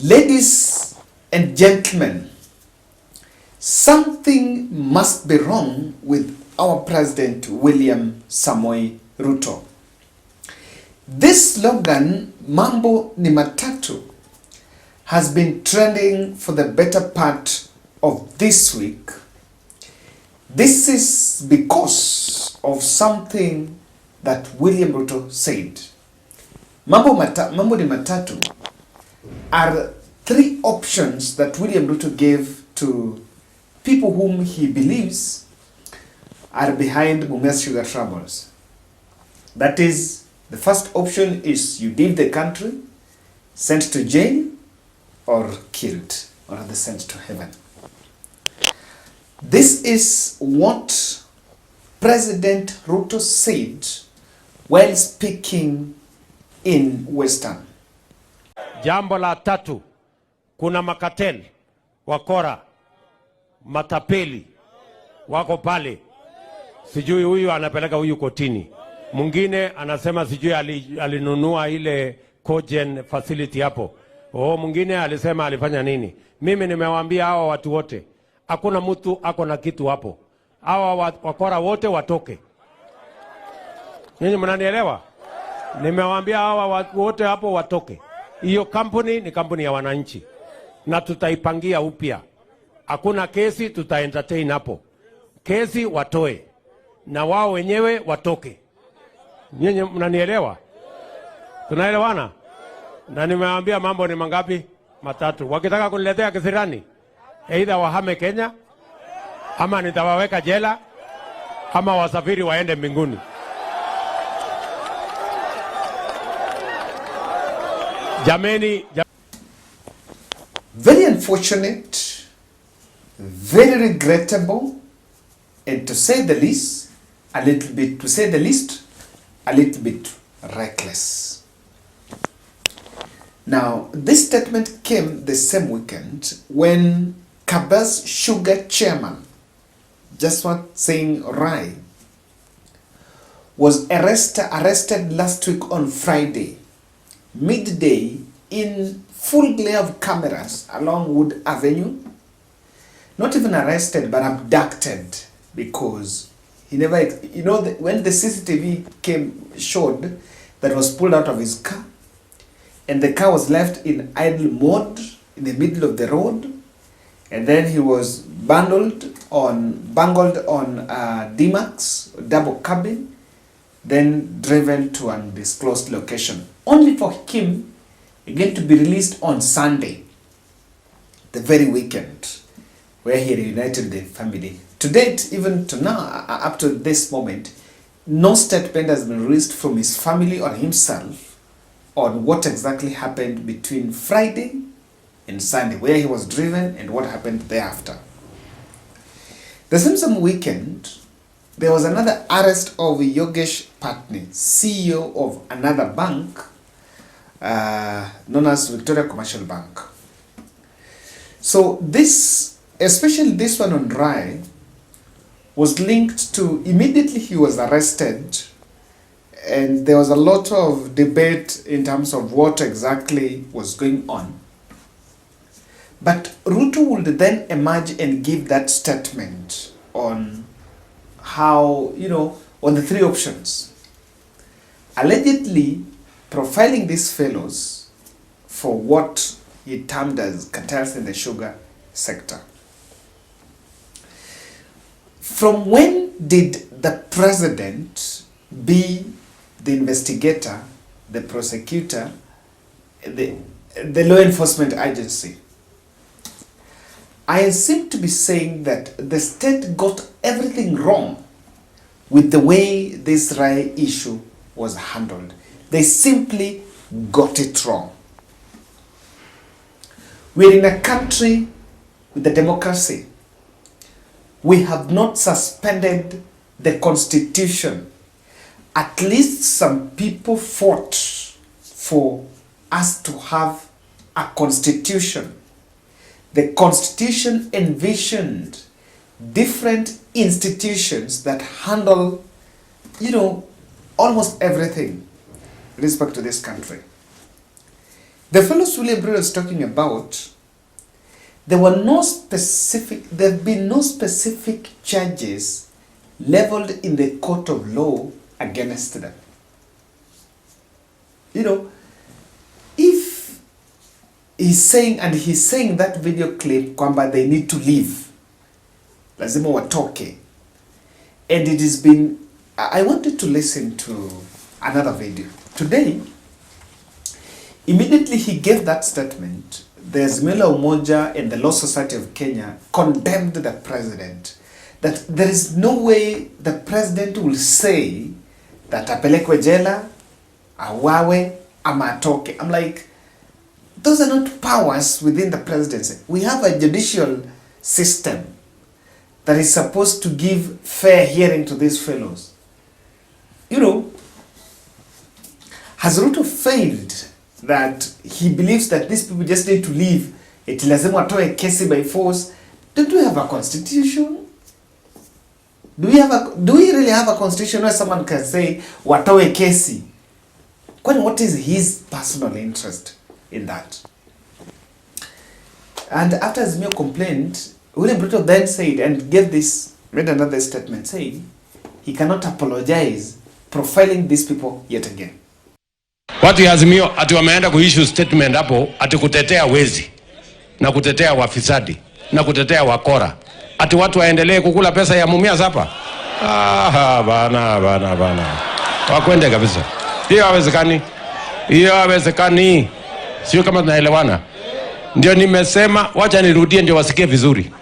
Ladies and gentlemen, something must be wrong with our President William Samoei Ruto. This slogan, Mambo ni Matatu, has been trending for the better part of this week. This is because of something that William Ruto said. Mambo ni Matatu are three options that William Ruto gave to people whom he believes are behind Mumias sugar troubles. That is, the first option is you leave the country, sent to jail, or killed, or rather sent to heaven. This is what President Ruto said while speaking in Western. Jambo la tatu, kuna makatel, wakora, matapeli, wako pale. Sijui huyu anapeleka huyu kotini. Mwingine anasema sijui alinunua ile cogen facility hapo. Mwingine alisema alifanya nini. Mimi nimewaambia hawa watu wote, hakuna mtu ako na kitu hapo. Hawa wakora wote watoke. Nyinyi mnanielewa? Nimewaambia hawa watu wote hapo watoke. Hiyo kampuni ni kampuni ya wananchi na tutaipangia upya. Hakuna kesi, tuta-entertain hapo. Kesi watoe na wao wenyewe watoke. Nyinyi mnanielewa? Tunaelewana? Na nimewaambia mambo ni mangapi? Matatu. Wakitaka kuniletea kisirani, either wahame Kenya, ama nitawaweka jela, ama wasafiri waende mbinguni. Very unfortunate, very regrettable, and to say the least, a little bit reckless. Now, this statement came the same weekend when Kaba's sugar chairman, just what saying Rai, was arrested last week on Friday, midday, in full glare of cameras along Wood Avenue. Not even arrested, but abducted, because he never, when the CCTV showed that was pulled out of his car, and the car was left in idle mode in the middle of the road, and then he was bangled on D-Max, double cabin, then driven to an undisclosed location, only for him again to be released on Sunday, the very weekend, where he reunited the family. To date, even to now, up to this moment, no statement has been released from his family or himself on what exactly happened between Friday and Sunday, where he was driven and what happened thereafter. The same weekend, there was another arrest of Yogesh Patni, CEO of another bank known as Victoria Commercial Bank. So this, especially this one on Rai, was linked to, immediately he was arrested, and there was a lot of debate in terms of what exactly was going on. But Ruto would then emerge and give that statement on how, on the three options. Allegedly profiling these fellows for what he termed as cartels in the sugar sector. From when did the president be the investigator, the prosecutor, the law enforcement agency? I seem to be saying that the state got everything wrong with the way this Rai issue was handled. They simply got it wrong. We're in a country with a democracy. We have not suspended the constitution. At least some people fought for us to have a constitution. The constitution envisioned different institutions that handle, almost everything with respect to this country. The fellows William Ruto is talking about, there have been no specific charges leveled in the court of law against them. You know, if he's saying that video clip kwamba they need to leave, lazima watoke, and it has been, I wanted to listen to another video today. Immediately he gave that statement, the Azimio la Umoja and the Law Society of Kenya condemned the president, that there is no way the president will say that apelekwe jela, awawe, ama atoke. I'm like, those are not powers within the presidency. We have a judicial system that is supposed to give fair hearing to these fellows. You know, has Ruto failed that he believes that these people just need to leave, eti lazima watoe kesi by force? Don't we have a constitution? Do we really have a constitution where someone can say watoe kesi? What is his personal interest in that? And after Azimio complained, William Ruto then said and made another statement saying he cannot apologize profiling these people yet again. Watu ya Azimio ati wameenda kuissue statement hapo ati kutetea wezi na kutetea wafisadi na kutetea wakora. Ati watu waendelee kukula pesa ya Mumias hapa. Bana. Wakwende kabisa. Hiyo hawezekani. Sio kama tunaelewana. Ndio nimesema wacha nirudie ndio wasikie vizuri.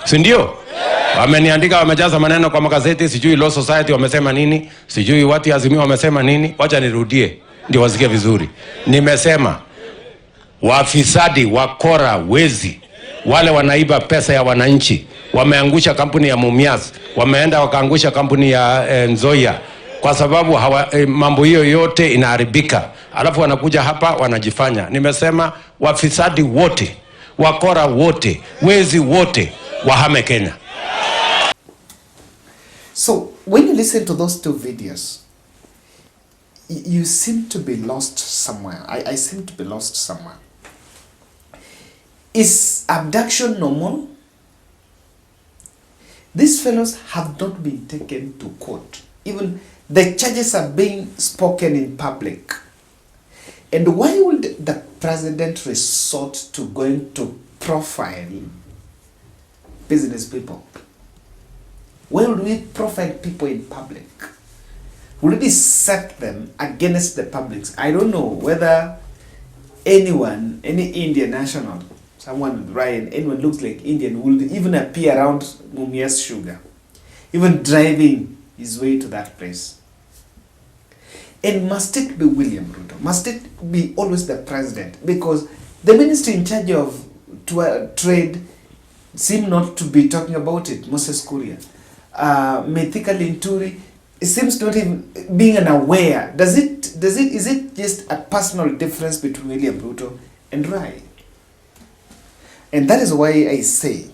Si ndio? Wameniandika, wamejaza maneno kwa magazeti, sijui Law Society wamesema nini, sijui watu ya Azimio wamesema nini. Wacha nirudie ndio wasikie vizuri. Nimesema wafisadi, wakora, wezi, wale wanaiba pesa ya wananchi, wameangusha kampuni ya Mumias, wameenda wakaangusha kampuni ya Nzoia, kwa sababu mambo hiyo yote inaharibika. Alafu wanakuja hapa wanajifanya. Nimesema wafisadi wote, wakora wote, wezi wote wahame Kenya. So when you listen to those two videos, you seem to be lost somewhere. I seem to be lost somewhere. Is abduction normal? These fellows have not been taken to court. Even the charges are being spoken in public. And why would the president resort to going to profile business people? Why would we profile people in public? Would we set them against the public? I don't know whether anyone, any Indian national, someone with Ryan, anyone looks like Indian, will even appear around Mumias Sugar, even driving his way to that place. And must it be William Ruto? Must it be always the president? Because the minister in charge of trade seem not to be talking about it. Moses Kuria, Mithika Linturi, it seems not even being unaware. Is it just a personal difference between William Ruto and Rai? And that is why I say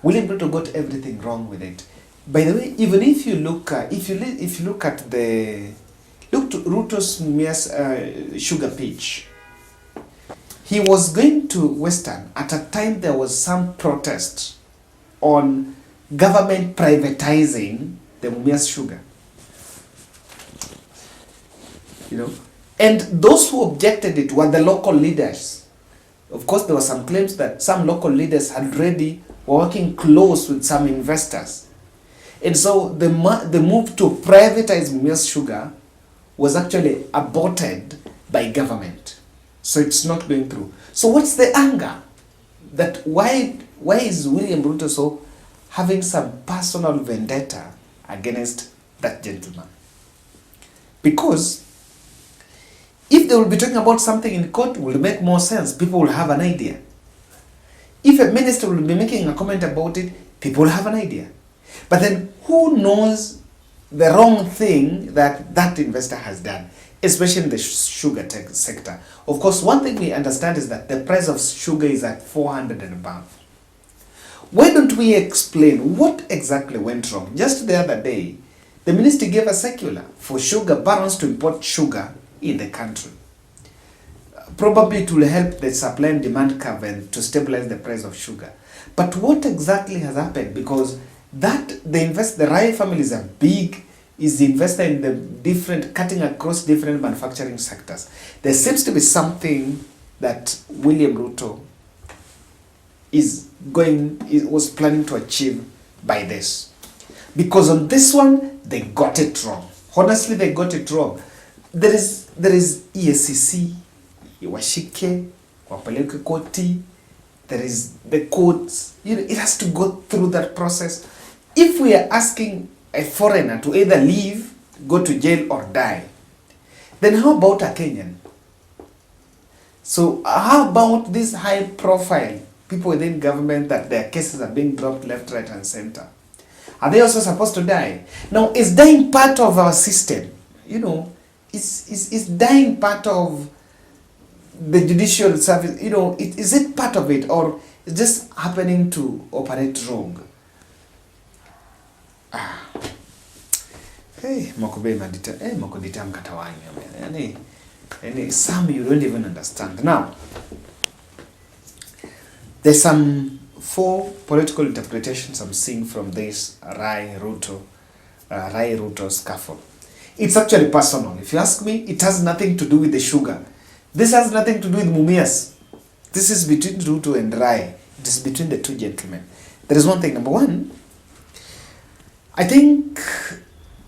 William Ruto got everything wrong with it. By the way, even if you look at Ruto's Mumias sugar pitch, he was going to Western at a time there was some protest on government privatizing the Mumias sugar. You know, and those who objected it were the local leaders. Of course, there were some claims that some local leaders had already were working close with some investors. And so the move to privatize Mumias sugar was actually aborted by government. So it's not going through. So what's the anger? That why is William Ruto so having some personal vendetta against that gentleman? Because if they will be talking about something in court, it will make more sense. People will have an idea. If a minister will be making a comment about it, people will have an idea. But then who knows the wrong thing that investor has done, especially in the sugar tech sector? Of course, one thing we understand is that the price of sugar is at 400 and above. Why don't we explain what exactly went wrong? Just the other day, the ministry gave a circular for sugar barons to import sugar in the country. Probably it will help the supply and demand curve and to stabilize the price of sugar. But what exactly has happened? Because the Rai families are big, is the investor in the different, cutting across different manufacturing sectors. There seems to be something that William Ruto was planning to achieve by this. Because on this one, they got it wrong. Honestly, they got it wrong. There is EACC, Iwashike, wapeleke koti, there is the courts. It has to go through that process. If we are asking a foreigner to either leave, go to jail or die, then how about a Kenyan? So how about these high profile people within government that their cases are being dropped left, right and center? Are they also supposed to die? Now, is dying part of our system? Is dying part of the judicial service? Is it part of it, or is just happening to operate wrong? Hey, Mokobita Mkatawanyo. Some you don't even understand. Now, there's some 4 political interpretations I'm seeing from this Rai Ruto scuffle. It's actually personal. If you ask me, it has nothing to do with the sugar. This has nothing to do with Mumias. This is between Ruto and Rai. It is between the two gentlemen. There is one thing. Number one, I think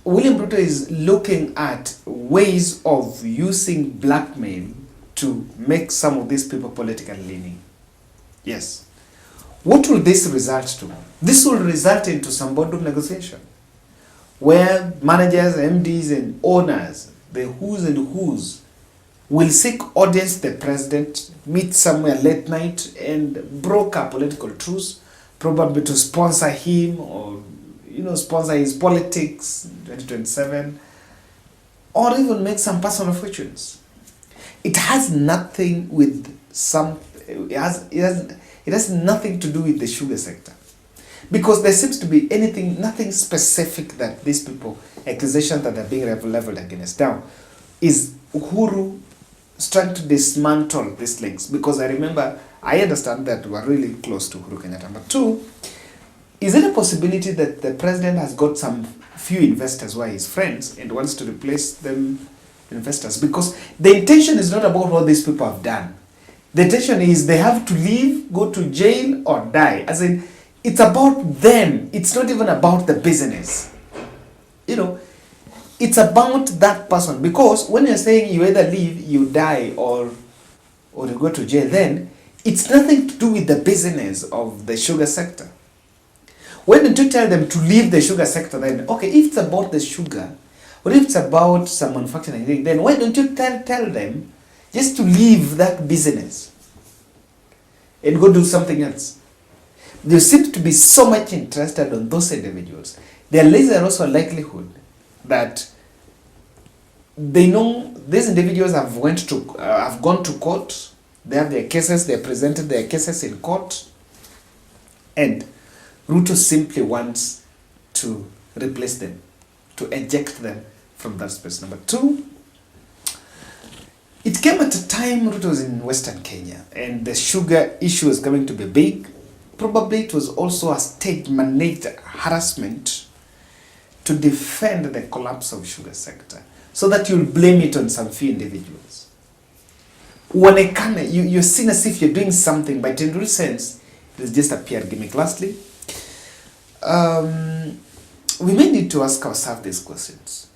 William Ruto is looking at ways of using blackmail to make some of these people politically leaning. Yes. What will this result to? This will result into some boardroom negotiation, where managers, MDs, and owners, the who's and who's, will seek audience the president, meet somewhere late night, and broker political truce, probably to sponsor him or sponsor his politics in 2027, or even make some personal fortunes. It has nothing with it has nothing to do with the sugar sector. Because there seems to be nothing specific that these people, accusations that are being leveled against. Now, is Uhuru trying to dismantle these links? Because I understand that we're really close to Uhuru Kenyatta. But 2, is it a possibility that the president has got some few investors who are his friends and wants to replace them investors? Because the intention is not about what these people have done. The intention is they have to leave, go to jail or die. As in, it's about them. It's not even about the business. It's about that person. Because when you're saying you either leave, you die, or you go to jail, then it's nothing to do with the business of the sugar sector. Why don't you tell them to leave the sugar sector then? Okay, if it's about the sugar, or if it's about some manufacturing thing, then why don't you tell them just to leave that business and go do something else? There seems to be so much interested on those individuals. There is also a likelihood that they know these individuals have gone to court, they have their cases, they presented their cases in court, and Ruto simply wants to replace them, to eject them from that space. Number 2, it came at a time Ruto was in Western Kenya and the sugar issue is going to be big. Probably it was also a state-managed harassment to defend the collapse of sugar sector, so that you'll blame it on some few individuals. You're seen as if you're doing something, but in real sense, it is just a PR gimmick. Lastly, we may need to ask ourselves these questions.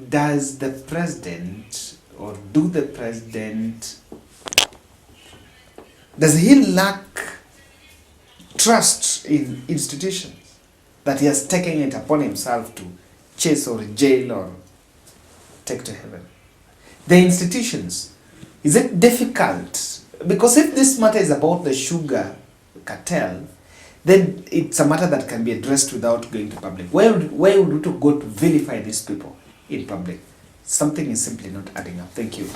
Does the president, or does he lack trust in institutions that he has taken it upon himself to chase or jail or take to heaven? The institutions, is it difficult? Because if this matter is about the sugar cartel, then it's a matter that can be addressed without going to public. Where would Ruto go to vilify these people in public? Something is simply not adding up. Thank you.